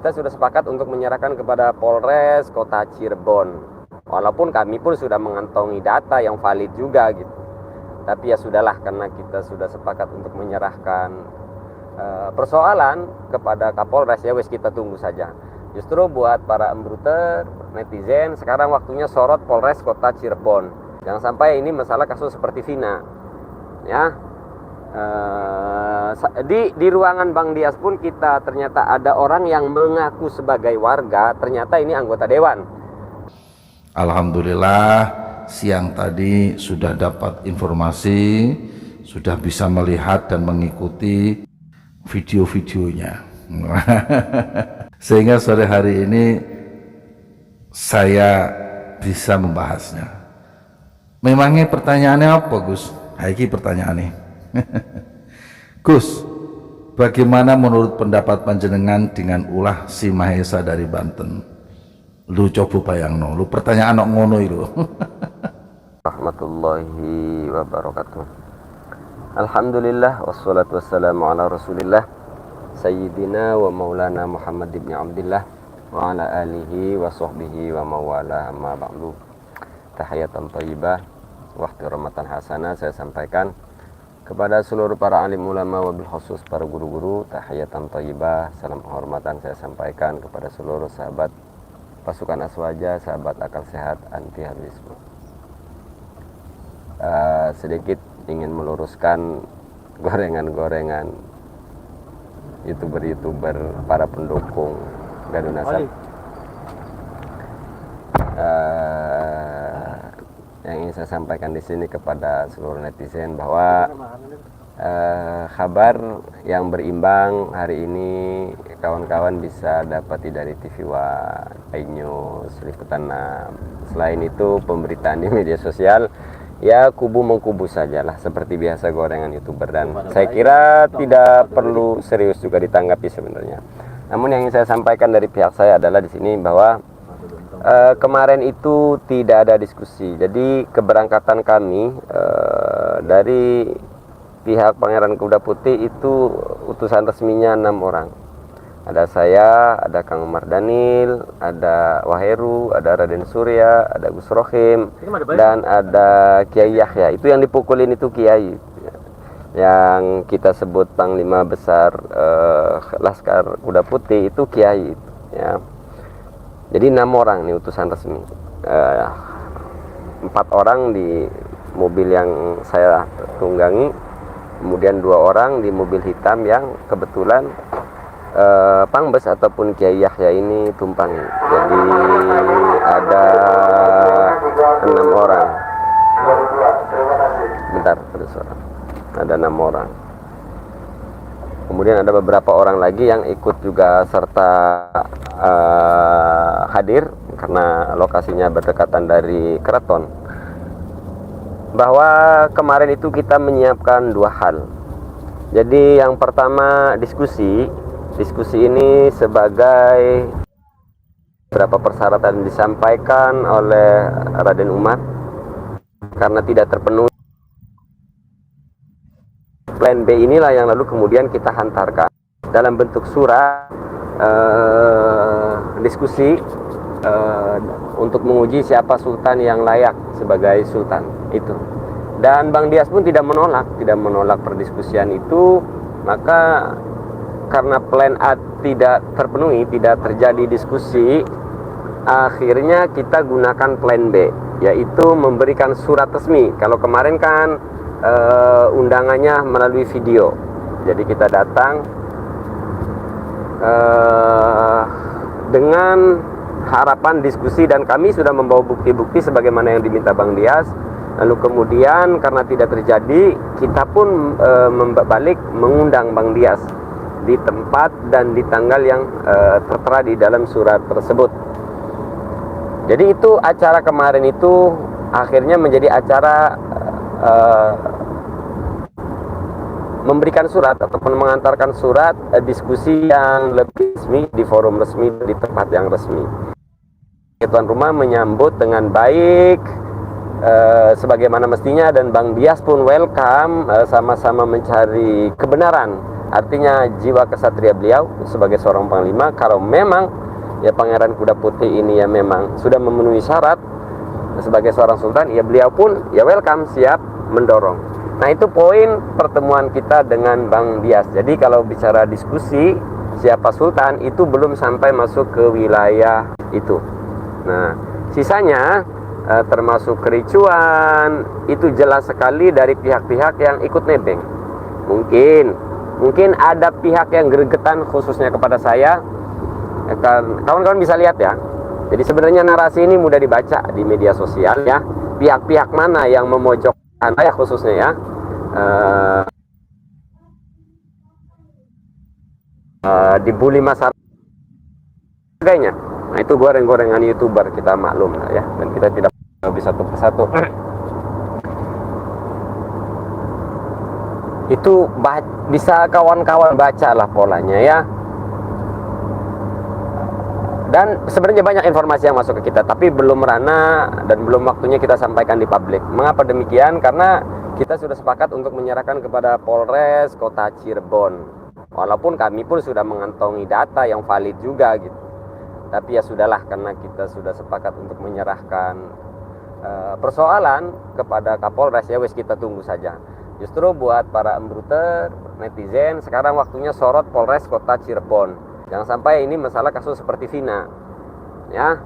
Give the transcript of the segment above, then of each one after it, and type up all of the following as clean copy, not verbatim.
Kita sudah sepakat untuk menyerahkan kepada Polres Kota Cirebon. Walaupun kami pun sudah mengantongi data yang valid juga gitu. Tapi ya sudahlah, karena kita sudah sepakat untuk menyerahkan persoalan kepada Kapolres, ya wes kita tunggu saja. Justru buat para embruter, netizen, sekarang waktunya sorot Polres Kota Cirebon. Jangan sampai ini masalah kasus seperti Vina. Ya. Di ruangan Bang Dias pun kita ternyata ada orang yang mengaku sebagai warga, ternyata ini anggota dewan. Alhamdulillah siang tadi sudah dapat informasi, sudah bisa melihat dan mengikuti video-videonya. Sehingga sore hari ini saya bisa membahasnya. Memangnya pertanyaannya apa, Gus? Iki pertanyaannya. Gus, bagaimana menurut pendapat panjenengan dengan ulah si Mahesa dari Banten? Lu coba bayangno, lu pertanyaan ngono itu. Rahmatullahi wabarakatuh. Alhamdulillah wassalatu wassalamu ala Rasulillah Sayyidina wa Maulana Muhammad ibn Abdillah wa ala alihi wa sahbihi wa mawala amma ba'du. Tahiyatan thayyibah wa ihtiramatan hasanah saya sampaikan kepada seluruh para alim ulama, wabil khusus para guru-guru. Tahiyatan thayyibah, salam penghormatan saya sampaikan kepada seluruh sahabat pasukan Aswaja, sahabat akal sehat anti habisme. Sedikit ingin meluruskan gorengan-gorengan youtuber para pendukung Gaduh Nasab. Yang ingin saya sampaikan di sini kepada seluruh netizen bahwa kabar yang berimbang hari ini kawan-kawan bisa dapati dari TV One, iNews, Liputan 6. Selain itu pemberitaan di media sosial ya kubu mengkubu sajalah seperti biasa gorengan youtuber, dan saya kira tidak perlu serius juga ditanggapi sebenarnya. Namun yang ingin saya sampaikan dari pihak saya adalah di sini bahwa kemarin itu tidak ada diskusi. Jadi keberangkatan kami dari pihak Pangeran Kuda Putih itu utusan resminya 6 orang. Ada saya, ada Kang Mardanil, ada Waheru, ada Raden Surya, ada Gus Rohim, dan ada Kiai Yahya. Itu yang dipukulin itu Kiai, yang kita sebut Panglima Besar Laskar Kuda Putih itu Kiai, ya. Jadi 6 orang nih utusan resmi. 4 orang di mobil yang saya tunggangi, kemudian 2 orang di mobil hitam yang kebetulan Pangbes ataupun Kiai Yahya ini tumpangi. Jadi ada 6 orang. Bentar, ada suara. Ada 6 orang. Kemudian ada beberapa orang lagi yang ikut juga serta hadir karena lokasinya berdekatan dari keraton. Bahwa kemarin itu kita menyiapkan 2 hal. Jadi yang pertama diskusi ini sebagai beberapa persyaratan disampaikan oleh Raden Umar karena tidak terpenuhi. Plan B inilah yang lalu kemudian kita hantarkan dalam bentuk surat diskusi untuk menguji siapa sultan yang layak sebagai sultan itu. Dan Bang Dias pun tidak menolak perdiskusian itu. Maka karena plan A tidak terpenuhi, tidak terjadi diskusi, akhirnya kita gunakan plan B, yaitu memberikan surat resmi. Kalau kemarin kan undangannya melalui video, jadi kita datang dengan harapan diskusi, dan kami sudah membawa bukti-bukti sebagaimana yang diminta Bang Dias. Lalu kemudian karena tidak terjadi, kita pun balik mengundang Bang Dias di tempat dan di tanggal yang tertera di dalam surat tersebut. Jadi itu acara kemarin itu akhirnya menjadi acara memberikan surat ataupun mengantarkan surat diskusi yang lebih resmi di forum resmi, di tempat yang resmi. Tuan rumah menyambut dengan baik sebagaimana mestinya, dan Bang Dias pun welcome, sama-sama mencari kebenaran Artinya jiwa kesatria beliau sebagai seorang panglima, kalau memang ya Pangeran Kuda Putih ini ya memang sudah memenuhi syarat sebagai seorang sultan, ya beliau pun ya welcome, siap mendorong. Nah, itu poin pertemuan kita dengan Bang Dias. Jadi kalau bicara diskusi siapa sultan itu belum sampai masuk ke wilayah itu. Nah, sisanya termasuk kericuan itu jelas sekali dari pihak-pihak yang ikut nebeng. Mungkin ada pihak yang gregetan khususnya kepada saya. Kawan-kawan bisa lihat ya. Jadi sebenarnya narasi ini mudah dibaca di media sosial ya. Pihak-pihak mana yang memojokkan saya khususnya ya. Dibully masyarakat sebagainya. Nah, itu goreng-gorengan YouTuber, kita maklum ya, dan kita tidak bisa satu persatu. Itu bisa kawan-kawan baca lah polanya ya. Dan sebenarnya banyak informasi yang masuk ke kita, tapi belum merana dan belum waktunya kita sampaikan di publik. Mengapa demikian? Karena kita sudah sepakat untuk menyerahkan kepada Polres Kota Cirebon. Walaupun kami pun sudah mengantongi data yang valid juga gitu. Tapi ya sudahlah, karena kita sudah sepakat untuk menyerahkan persoalan kepada Kapolres, ya wes kita tunggu saja. Justru buat para embruter, netizen, sekarang waktunya sorot Polres Kota Cirebon. Jangan sampai ini masalah kasus seperti Vina. Ya,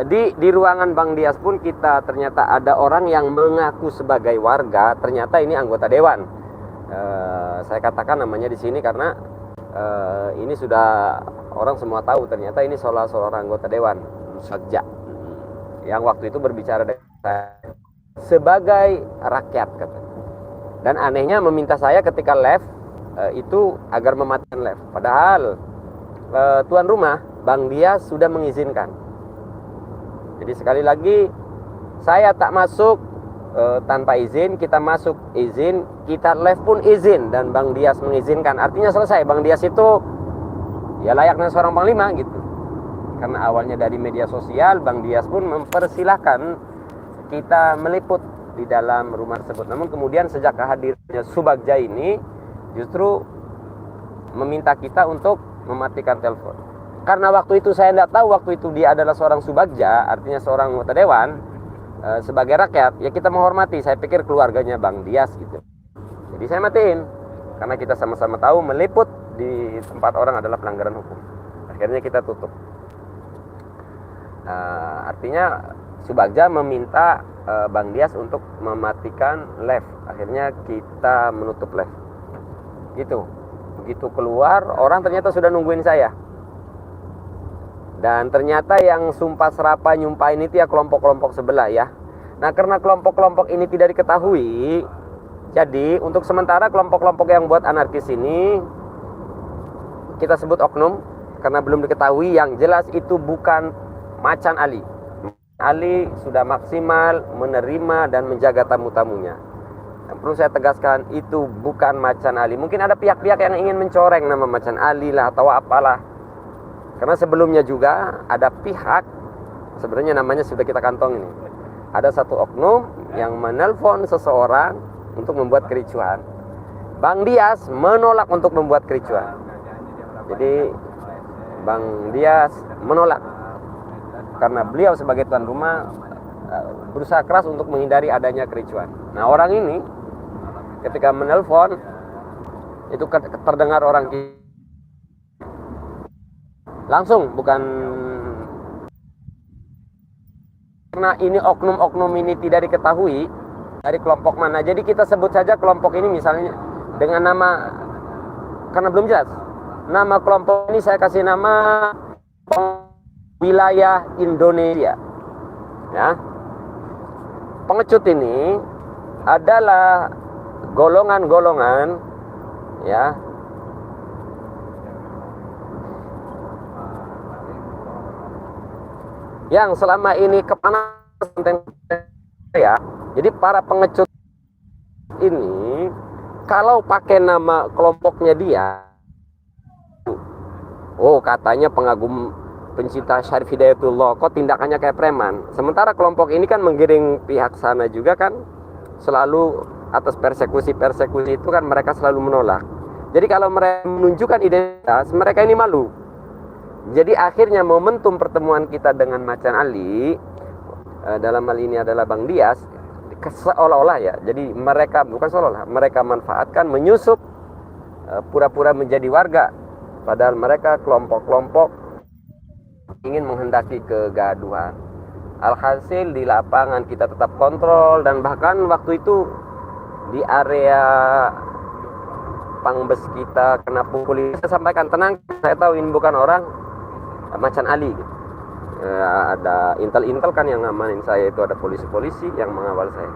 di ruangan Bang Dias pun kita ternyata ada orang yang mengaku sebagai warga, ternyata ini anggota dewan. Saya katakan namanya di sini karena ini sudah orang semua tahu, ternyata ini seorang anggota dewan, Satja, yang waktu itu berbicara dengan saya sebagai rakyat, kata. Dan anehnya meminta saya ketika live itu agar mematikan live. Padahal tuan rumah Bang Dias sudah mengizinkan. Jadi sekali lagi, saya tak masuk tanpa izin, kita masuk izin, kita live pun izin, dan Bang Dias mengizinkan. Artinya selesai. Bang Dias itu ya layaknya seorang panglima gitu. Karena awalnya dari media sosial, Bang Dias pun mempersilahkan kita meliput di dalam rumah tersebut. Namun kemudian sejak kehadirannya Subagja ini justru meminta kita untuk mematikan telepon. Karena waktu itu saya tidak tahu waktu itu dia adalah seorang Subagja, artinya seorang anggota dewan. Sebagai rakyat ya kita menghormati. Saya pikir keluarganya Bang Dias gitu. Jadi saya matiin karena kita sama-sama tahu meliput di tempat orang adalah pelanggaran hukum. Akhirnya kita tutup. Artinya Subagja meminta Bang Dias untuk mematikan live. Akhirnya kita menutup live. Gitu. Begitu keluar, orang ternyata sudah nungguin saya. Dan ternyata yang sumpah serapah nyumpahin itu ya kelompok-kelompok sebelah ya. Nah, karena kelompok-kelompok ini tidak diketahui, jadi untuk sementara kelompok-kelompok yang buat anarkis ini kita sebut oknum karena belum diketahui. Yang jelas itu bukan Macan Ali. Ali sudah maksimal menerima dan menjaga tamu-tamunya. Dan perlu saya tegaskan, itu bukan Macan Ali. Mungkin ada pihak-pihak yang ingin mencoreng nama Macan Ali lah atau apalah. Karena sebelumnya juga ada pihak, sebenarnya namanya sudah kita kantong ini. Ada satu oknum yang menelpon seseorang untuk membuat kericuhan. Bang Dias menolak untuk membuat kericuhan. Jadi Bang Dias menolak. Karena beliau sebagai tuan rumah berusaha keras untuk menghindari adanya kericuhan. Nah, orang ini ketika menelpon itu terdengar orang langsung, bukan karena ini oknum-oknum ini tidak diketahui dari kelompok mana. Jadi kita sebut saja kelompok ini misalnya dengan nama, karena belum jelas nama kelompok ini, saya kasih nama wilayah Indonesia ya. Pengecut ini adalah golongan-golongan ya yang selama ini kepanasan ya. Jadi para pengecut ini kalau pakai nama kelompoknya dia, oh katanya pengagum pencinta Syarif Hidayatullah, kok tindakannya kayak preman. Sementara kelompok ini kan menggiring pihak sana juga kan, selalu atas persekusi itu kan mereka selalu menolak. Jadi kalau mereka menunjukkan identitas, mereka ini malu. Jadi akhirnya momentum pertemuan kita dengan Macan Ali, dalam hal ini adalah Bang Dias, seolah-olah ya, jadi mereka, bukan seolah-olah, mereka manfaatkan, menyusup, pura-pura menjadi warga, padahal mereka kelompok-kelompok ingin menghendaki kegaduhan. Alhasil di lapangan kita tetap kontrol, dan bahkan waktu itu di area Pangbes kita kena pukul, saya sampaikan, tenang, saya tahu ini bukan orang Macan Ali gitu. Ada intel kan yang ngamanin saya, itu ada polisi-polisi yang mengawal saya.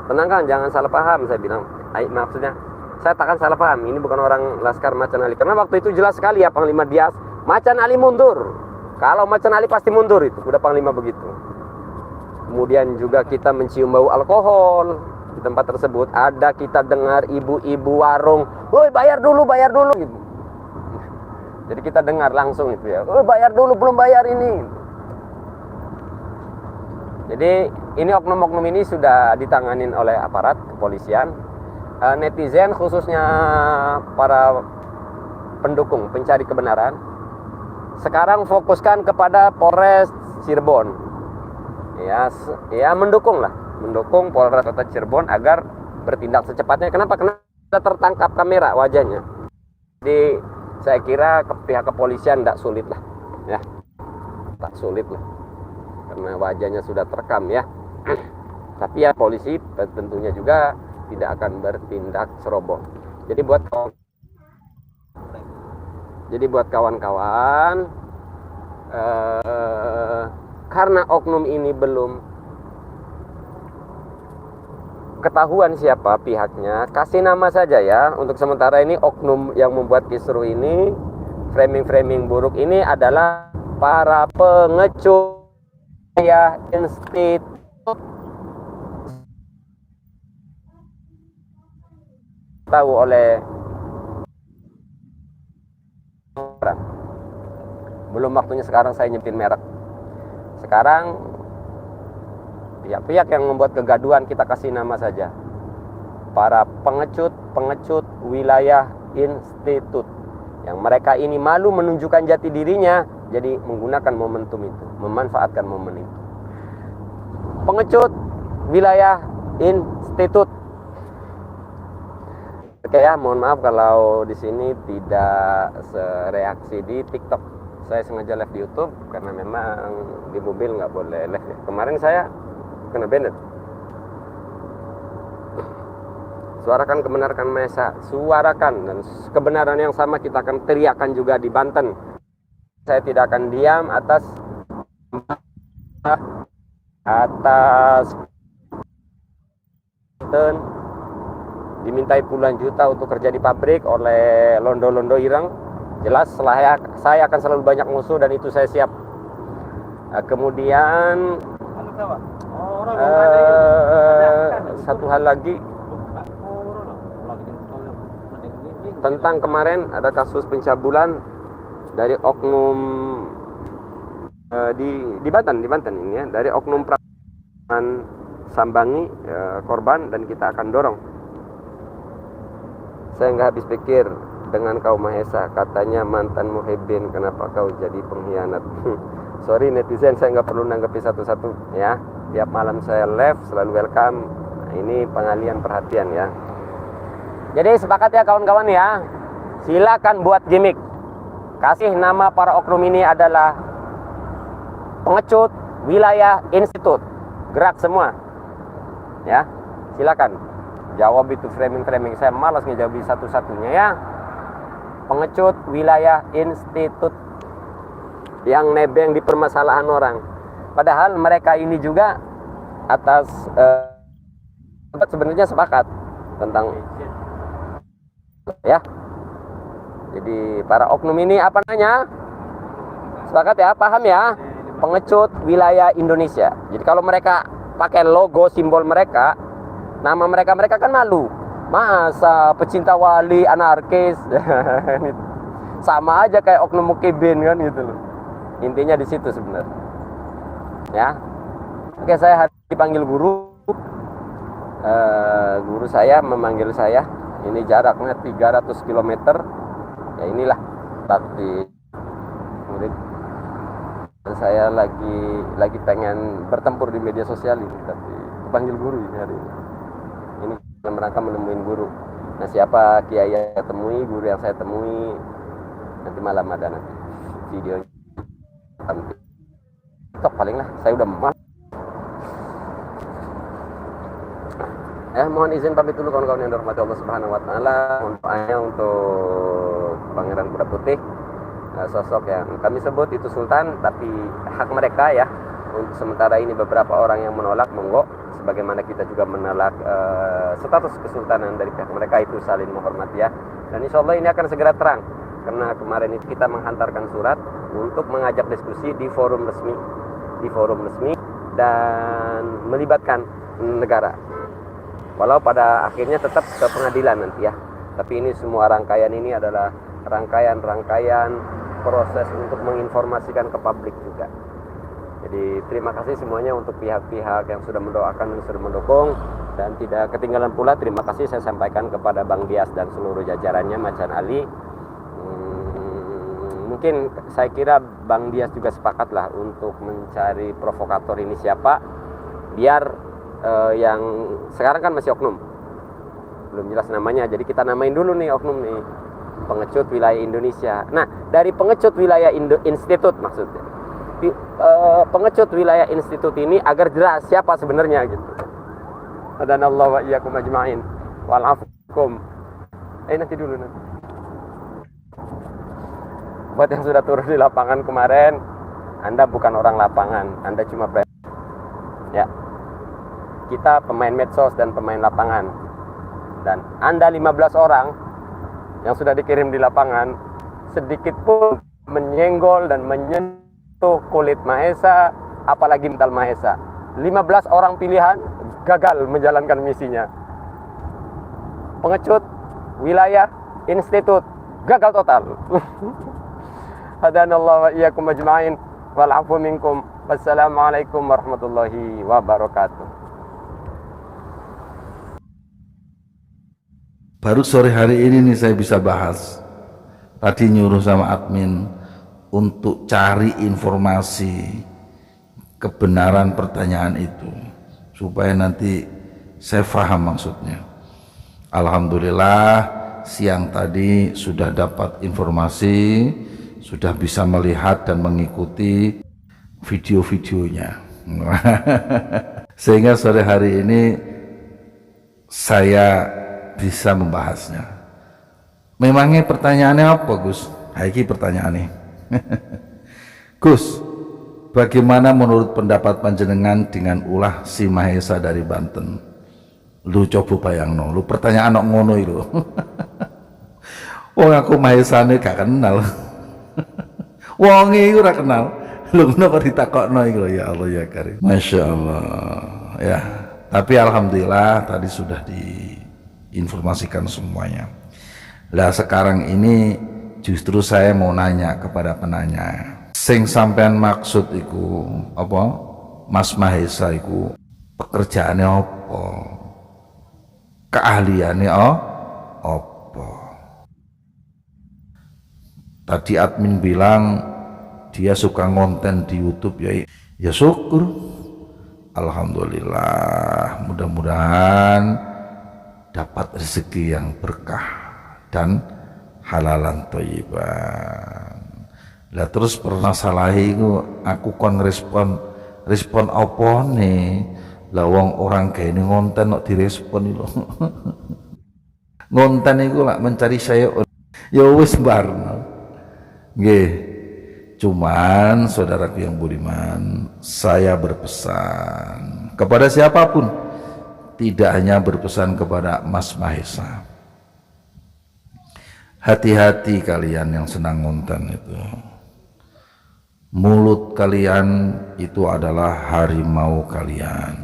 Tenang kan, jangan salah paham, saya bilang. Maksudnya saya takkan salah paham, ini bukan orang Laskar Macan Ali, karena waktu itu jelas sekali ya Panglima Dias, Macan Ali mundur. Kalau Macan Ali pasti mundur, itu udah Panglima begitu. Kemudian juga kita mencium bau alkohol di tempat tersebut. Ada kita dengar ibu-ibu warung, "Woi, bayar dulu gitu. Jadi kita dengar langsung itu ya, "Oh, bayar dulu, belum bayar ini." Jadi ini oknum-oknum ini sudah ditanganin oleh aparat kepolisian. Netizen khususnya para pendukung pencari kebenaran sekarang fokuskan kepada Polres Cirebon. Ya mendukung Polres Kota Cirebon agar bertindak secepatnya. Kenapa? Karena tertangkap kamera wajahnya. Jadi saya kira pihak kepolisian tidak sulit lah, ya, tak sulit lah, karena wajahnya sudah terekam ya. Tapi ya polisi tentunya juga tidak akan bertindak ceroboh. Jadi buat kawan-kawan, karena oknum ini belum ketahuan siapa pihaknya, kasih nama saja ya. Untuk sementara ini oknum yang membuat kisruh ini, framing buruk ini adalah para pengecut ya institut tahu oleh orang. Belum waktunya sekarang saya nyebutin merek. Sekarang pihak-pihak yang membuat kegaduhan kita kasih nama saja, para pengecut wilayah institut, yang mereka ini malu menunjukkan jati dirinya, jadi menggunakan momentum itu, memanfaatkan momen itu. Pengecut wilayah institut. Oke ya, mohon maaf kalau di sini tidak sereaksi di TikTok. Saya sengaja live di YouTube karena memang di mobil nggak boleh live ya. Kemarin saya kena banned. Suarakan kebenaran Maesa, suarakan, dan kebenaran yang sama kita akan teriakan juga di Banten. Saya tidak akan diam atas dimintai puluhan juta untuk kerja di pabrik oleh londo-londo ireng. Jelas saya akan selalu banyak musuh, dan itu saya siap. Kemudian satu hal lagi tentang kemarin ada kasus pencabulan dari oknum di Banten ini ya, dari oknum praman sambangi korban, dan kita akan dorong. Saya nggak habis pikir dengan kau Mahesa, katanya mantan Muhyiddin, kenapa kau jadi pengkhianat? Sorry netizen, saya nggak perlu nanggapi satu-satu ya. Tiap malam saya live selalu welcome. Nah, ini pengalian perhatian ya. Jadi sepakat ya kawan-kawan ya, silakan buat gimmick, kasih nama para oknum ini adalah pengecut wilayah institut, gerak semua ya, silakan jawab itu framing. Saya malas ngejawab satu-satunya ya. Pengecut wilayah institut yang nebeng di permasalahan orang, padahal mereka ini juga atas sebenarnya sepakat tentang ya. Jadi para oknum ini apa namanya, sepakat ya, paham ya, pengecut wilayah Indonesia. Jadi kalau mereka pakai logo simbol mereka, nama mereka kan malu. Masa pecinta wali anarkis sama aja kayak oknum Muhyiddin kan gitu loh. Intinya di situ sebenarnya ya. Oke, saya hari dipanggil guru Guru saya memanggil saya, ini jaraknya 300 km. Ya inilah bakti murid. Dan saya lagi pengen bertempur di media sosial ini, tapi panggil guru ini hari ini. Ini dalam rangka menemuin guru. Nah, siapa kiai yang saya temui, guru yang saya temui, nanti malam ada nanti videonya. TikTok paling lah, saya udah mal. Mohon izin pamit dulu kawan-kawan yang dirahmati Allah Subhanahu wa taala. Mohon doanya untuk Pangeran Kuda Putih, sosok yang kami sebut itu sultan, tapi hak mereka ya. Untuk sementara ini beberapa orang yang menolak, monggo, sebagaimana kita juga menolak status kesultanan dari pihak mereka, itu saling menghormati ya. Dan insya Allah ini akan segera terang, karena kemarin itu kita menghantarkan surat untuk mengajak diskusi di forum resmi dan melibatkan negara. Walau pada akhirnya tetap ke pengadilan nanti ya. Tapi ini semua rangkaian ini adalah rangkaian proses untuk menginformasikan ke publik juga. Jadi terima kasih semuanya untuk pihak-pihak yang sudah mendoakan dan sudah mendukung. Dan tidak ketinggalan pula terima kasih saya sampaikan kepada Bang Dias dan seluruh jajarannya, Macan Ali. Mungkin saya kira Bang Dias juga sepakatlah untuk mencari provokator ini siapa, biar yang sekarang kan masih oknum, belum jelas namanya, jadi kita namain dulu nih oknum nih, pengecut wilayah Indonesia. Nah, dari pengecut wilayah institut maksudnya, pengecut wilayah institut ini agar jelas siapa sebenarnya gitu. Adanallahu wa iyyakum ajma'in wal afukum. Nanti dulu nanti. Buat yang sudah turun di lapangan kemarin, Anda bukan orang lapangan, Anda cuma ya. Kita pemain medsos dan pemain lapangan. Dan Anda 15 orang yang sudah dikirim di lapangan, sedikit pun menyenggol dan menyentuh kulit Mahesa, apalagi mental Mahesa. 15 orang pilihan gagal menjalankan misinya. Pengecut wilayah institut gagal total. Hadanallahu wa iyyakum ajma'in wal 'afwu minkum. Wassalamualaikum warahmatullahi wabarakatuh. Baru sore hari ini nih saya bisa bahas. Tadi nyuruh sama admin untuk cari informasi kebenaran pertanyaan itu, supaya nanti saya paham maksudnya. Alhamdulillah siang tadi sudah dapat informasi, sudah bisa melihat dan mengikuti video-videonya. Sehingga sore hari ini saya bisa membahasnya. Memangnya pertanyaannya apa, Gus? Iki pertanyaannya. Gus, bagaimana menurut pendapat panjenengan dengan ulah si Mahesa dari Banten? Lu coba bayangno, lu pertanyaan nok ngono itu. Wong aku Mahesane gak kenal. Wong iki ora kenal. Lu kenapa ditakokno iki lho, ya Allah ya Karim. Masya Allah. Ya, tapi alhamdulillah tadi sudah diinformasikan semuanya. Lah sekarang ini justru saya mau nanya kepada penanya. Sing sampean maksud iku apa? Mas Mahesa iku pekerjaannya apa? Keahliannya apa? Tadi admin bilang dia suka ngonten di YouTube, ya syukur. Alhamdulillah, mudah-mudahan dapat rezeki yang berkah dan halalan thayyiban. Lah terus permasalahan itu aku kon respon apa nih? Lah wong orang kayak ini ngonten kok direspon itu. Ngonten itu lah mencari saya. Ya wis barno. Nggih. Cuman saudaraku yang budiman, saya berpesan kepada siapapun, tidak hanya berpesan kepada Mas Mahesa. Hati-hati kalian yang senang ngonten itu. Mulut kalian itu adalah harimau kalian.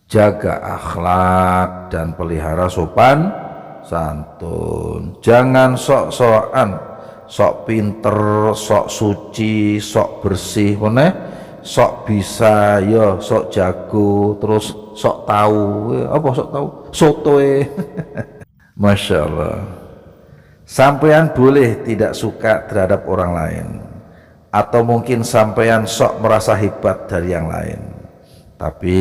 Jaga akhlak dan pelihara sopan santun. Jangan sok-sokan, sok pinter, sok suci, sok bersih, sok bisa ya sok jago terus sok tahu apa sok tahu sotoe Masya Allah. Sampean boleh tidak suka terhadap orang lain, atau mungkin sampean sok merasa hebat dari yang lain, tapi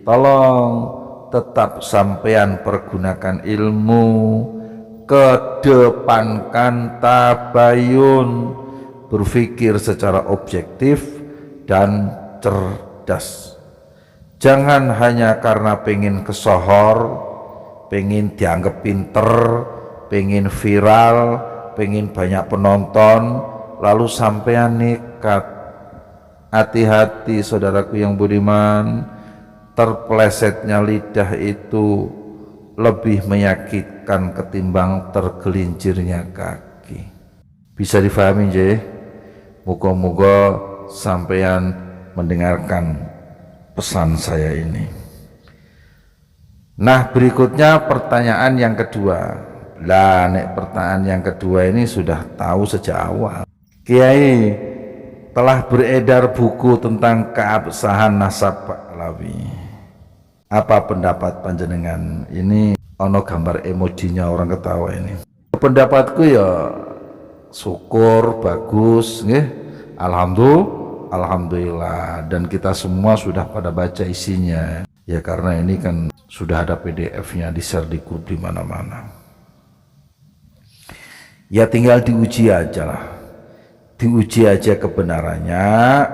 tolong tetap sampean pergunakan ilmu, kedepankan tabayun, berpikir secara objektif dan cerdas. Jangan hanya karena pengen kesohor, pengen dianggap pinter, pengen viral, pengen banyak penonton, lalu sampean nekat. Hati-hati saudaraku yang budiman, terpelesetnya lidah itu lebih menyakitkan ketimbang tergelincirnya kaki. Bisa difahami je? Moga-moga sampean mendengarkan pesan saya ini. Nah, berikutnya pertanyaan yang kedua. Lah, nek pertanyaan yang kedua ini sudah tahu sejak awal. Kiai, telah beredar buku tentang keabsahan nasab Pak Alawi. Apa pendapat panjenengan? Ini ono gambar emojinya orang ketawa ini. Pendapatku ya syukur, bagus, nggih. Alhamdulillah, dan kita semua sudah pada baca isinya. Ya karena ini kan sudah ada PDF-nya, di-share di grup di mana-mana. Ya tinggal diuji aja lah. Diuji aja kebenarannya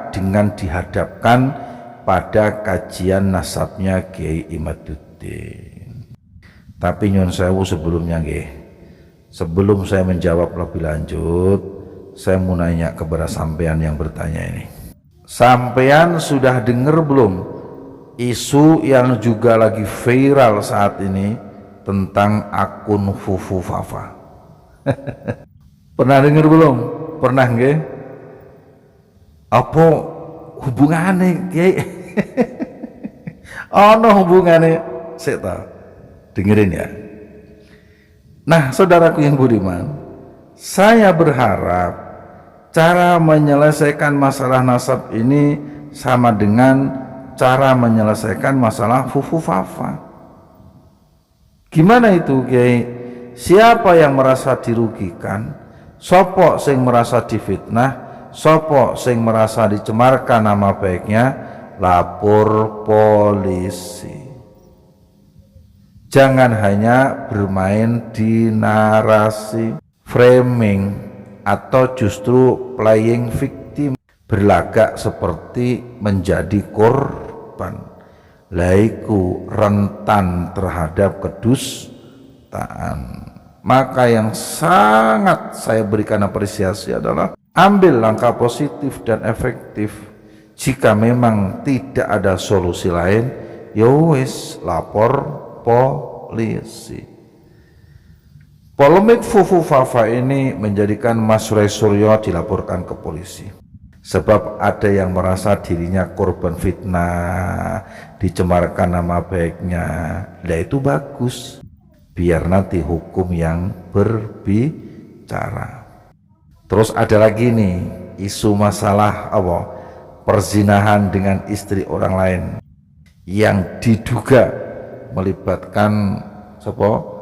dengan dihadapkan pada kajian nasabnya Kiai Imaduddin. Tapi nyun sewu sebelumnya nggih. Sebelum saya menjawab lebih lanjut, saya mau nanya kepada sampean yang bertanya ini. Sampean sudah dengar belum isu yang juga lagi viral saat ini tentang akun Fufu Fafa? Pernah dengar belum? Pernah nggih? Apa hubungannya Kiai? Ono hubungannya, sik ta. Dengerin ya. Nah, saudaraku yang budiman, saya berharap cara menyelesaikan masalah nasab ini sama dengan cara menyelesaikan masalah Fufu Fafa. Gimana itu Kiai? Siapa yang merasa dirugikan? Sopo sing merasa difitnah? Sopo sing merasa dicemarkan nama baiknya? Lapor polisi. Jangan hanya bermain di narasi, framing, atau justru playing victim, berlagak seperti menjadi korban. Laiku rentan terhadap kedustaan. Maka yang sangat saya berikan apresiasi adalah ambil langkah positif dan efektif. Jika memang tidak ada solusi lain, ya wis lapor polisi. Polemik Fufu Fafa ini menjadikan Mas Roy Suryo dilaporkan ke polisi. Sebab ada yang merasa dirinya korban fitnah, dicemarkan nama baiknya. Nah itu bagus, biar nanti hukum yang berbicara. Terus ada lagi nih isu masalah apa? Perzinahan dengan istri orang lain yang diduga melibatkan siapa?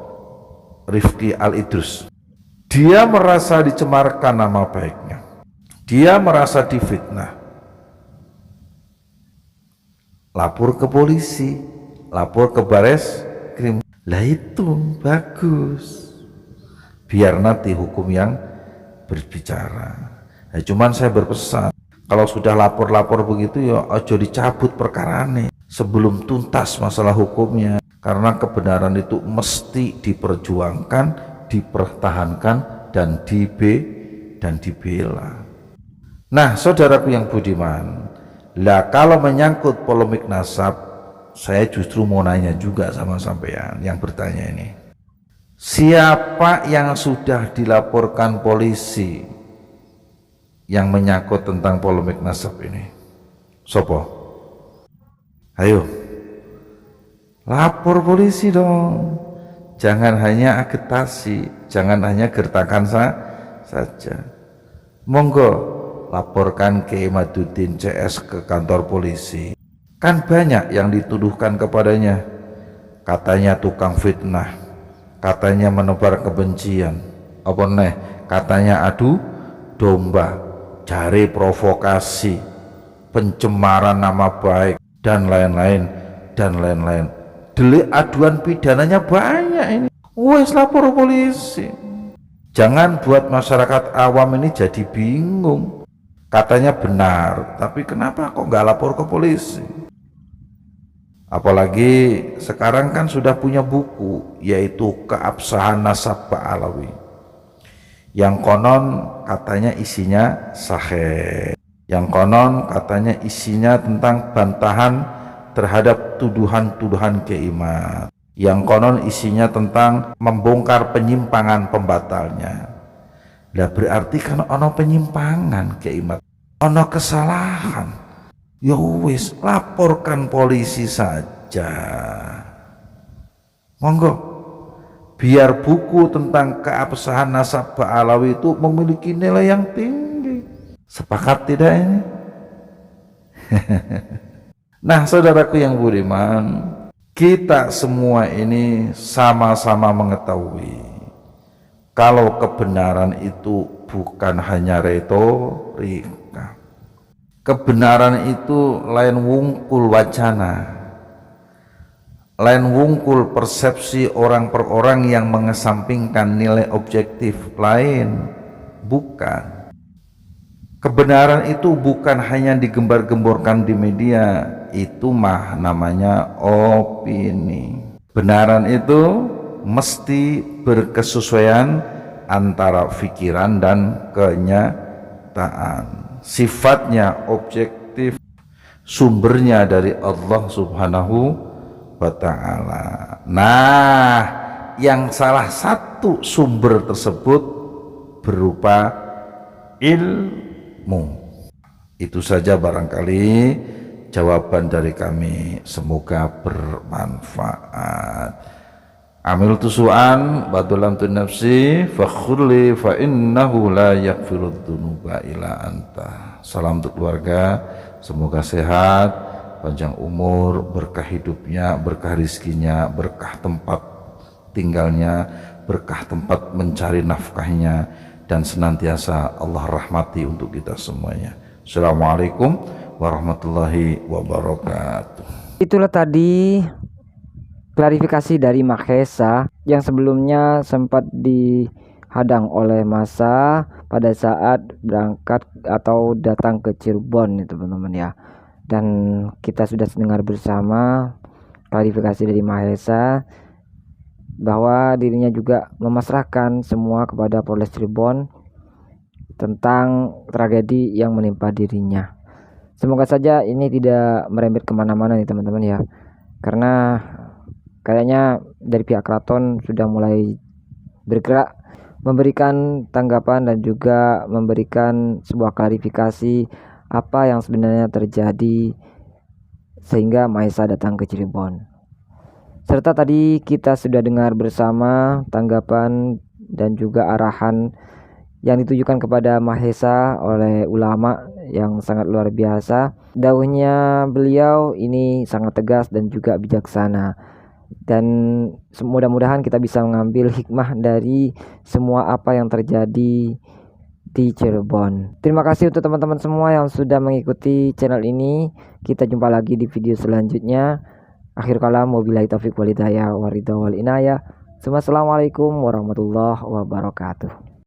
Rifki Al-Idrus. Dia merasa dicemarkan nama baiknya. Dia merasa difitnah. Lapor ke polisi, lapor ke Bares Krim. Lah itu bagus. Biar nanti hukum yang berbicara. Nah, cuman saya berpesan, kalau sudah lapor-lapor begitu ya ojo dicabut perkarane sebelum tuntas masalah hukumnya. Karena kebenaran itu mesti diperjuangkan, dipertahankan, dan dibela. Nah, saudaraku yang budiman, lah kalau menyangkut polemik nasab, saya justru mau nanya juga sama sampean yang bertanya ini. Siapa yang sudah dilaporkan polisi yang menyangkut tentang polemik nasab ini? Sopo? Ayo, lapor polisi dong. Jangan hanya agitasi, jangan hanya gertakan saja. Monggo laporkan Kiai Maduddin CS ke kantor polisi. Kan banyak yang dituduhkan kepadanya, katanya tukang fitnah, katanya menebar kebencian, apa neh, katanya adu domba, jare provokasi, pencemaran nama baik, dan lain-lain dan lain-lain. Delik aduan pidananya banyak ini. Wes lapor polisi. Jangan buat masyarakat awam ini jadi bingung. Katanya benar, tapi kenapa kok nggak lapor ke polisi? Apalagi sekarang kan sudah punya buku, yaitu Keabsahan Nasab Ba'alawi, yang konon katanya isinya sahih, yang konon katanya isinya tentang bantahan terhadap tuduhan-tuduhan Kiai Mat, yang konon isinya tentang membongkar penyimpangan pembatalnya. Lah berarti kan ono penyimpangan Kiai Mat, ono kesalahan, ya wis laporkan polisi saja, monggo, biar buku tentang keabsahan nasab Ba'alawi itu memiliki nilai yang tinggi. Sepakat tidak ini? Nah, saudaraku yang budiman, kita semua ini sama-sama mengetahui kalau kebenaran itu bukan hanya retorika. Kebenaran itu lain wungkul wacana, lain wungkul persepsi orang per orang yang mengesampingkan nilai objektif lain. Bukan. Kebenaran itu bukan hanya digembar-gemborkan di media, itu mah namanya opini. Kebenaran itu mesti berkesesuaian antara pikiran dan kenyataan. Sifatnya objektif, sumbernya dari Allah Subhanahu wa ta'ala. Nah, yang salah satu sumber tersebut berupa ilmu. Itu saja barangkali jawaban dari kami, semoga bermanfaat. Amil tusuan badulam tu nafsi fakhurli fa innahu la yaghfirud dzunuba illa anta. Salam untuk keluarga, semoga sehat, panjang umur, berkah hidupnya, berkah rizkinya, berkah tempat tinggalnya, berkah tempat mencari nafkahnya, dan senantiasa Allah rahmati untuk kita semuanya. Assalamualaikum warahmatullahi wabarakatuh. Itulah tadi klarifikasi dari Mahesa yang sebelumnya sempat dihadang oleh massa pada saat berangkat atau datang ke Cirebon ya teman-teman ya. Dan kita sudah dengar bersama klarifikasi dari Mahesa bahwa dirinya juga memasrahkan semua kepada Polres Cirebon tentang tragedi yang menimpa dirinya. Semoga saja ini tidak merembet kemana-mana nih teman-teman ya, karena kayaknya dari pihak keraton sudah mulai bergerak memberikan tanggapan dan juga memberikan sebuah klarifikasi apa yang sebenarnya terjadi sehingga Mahesa datang ke Cirebon. Serta tadi kita sudah dengar bersama tanggapan dan juga arahan yang ditujukan kepada Mahesa oleh ulama yang sangat luar biasa. Dauhnya beliau ini sangat tegas dan juga bijaksana, dan mudah-mudahan kita bisa mengambil hikmah dari semua apa yang terjadi di Cirebon. Terima kasih untuk teman-teman semua yang sudah mengikuti channel ini. Kita jumpa lagi di video selanjutnya. Akhir kalam, wabillahi taufiq wal hidayah, waridha wal inayah. Assalamualaikum warahmatullahi wabarakatuh.